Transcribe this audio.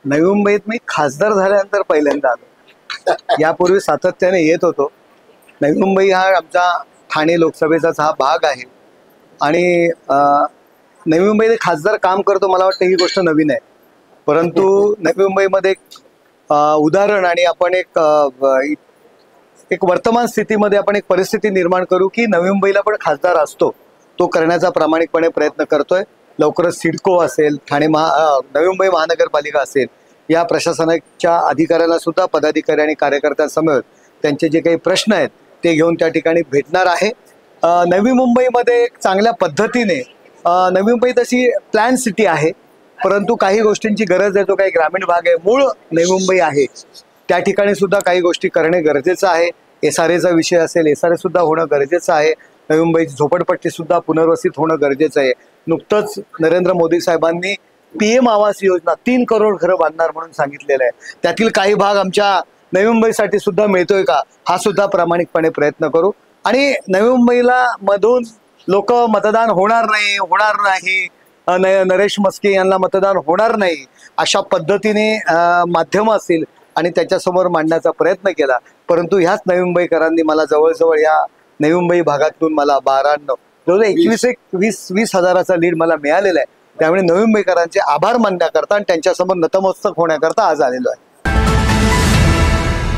नवी मुंबईत मी खासदार झाल्यानंतर पहिल्यांदा आलो. यापूर्वी सातत्याने येत होतो. नवी मुंबई हा आमचा ठाणे लोकसभेचाच हा भाग आहे आणि नवी मुंबईत खासदार काम करतो, मला वाटतं ही गोष्ट नवीन आहे. परंतु नवी मुंबईमध्ये उदाहरण आणि आपण एक वर्तमान स्थितीमध्ये आपण एक परिस्थिती निर्माण करू की नवी मुंबईला पण खासदार असतो, तो करण्याचा प्रामाणिकपणे प्रयत्न करतोय. लवकरच सिडको असेल, नवी मुंबई महानगरपालिका असेल, या प्रशासनाच्या अधिकाऱ्यांना सुद्धा पदाधिकारी आणि कार्यकर्त्यांसमोर त्यांचे जे काही प्रश्न आहेत ते घेऊन त्या ठिकाणी भेटणार आहे. नवी मुंबईमध्ये एक चांगल्या पद्धतीने नवी मुंबई तशी प्लॅन सिटी आहे, परंतु काही गोष्टींची गरज आहे. तो काही ग्रामीण भाग आहे, मूळ नवी मुंबई आहे, त्या ठिकाणी सुद्धा काही गोष्टी करणे गरजेचं आहे. SRAचा विषय असेल, SRA सुद्धा होणं गरजेचं आहे. नवी मुंबईची झोपडपट्टी सुद्धा पुनर्वसित होणं गरजेचं आहे. नुकतंच नरेंद्र मोदी साहेबांनी PM आवास योजना 3 करोड घरं बांधणार म्हणून सांगितलेलं आहे. त्यातील काही भाग आमच्या नवी मुंबईसाठी सुद्धा मिळतोय का, हा सुद्धा प्रामाणिकपणे प्रयत्न करू. आणि नवी मुंबईला मधून लोक मतदान होणार नाही, नरेश मस्के यांना मतदान होणार नाही, अशा पद्धतीने माध्यम असतील आणि त्याच्यासमोर मांडण्याचा प्रयत्न केला. परंतु ह्याच नवी मुंबईकरांनी मला जवळजवळ या नवी मुंबई भागातून मला 20 हजाराचा लीड मला मिळालेला आहे. त्यामुळे नवी मुंबईकरांचे आभार मानण्याकरता आणि त्यांच्यासमोर नतमस्तक होण्याकरता आज आलेलो आहे.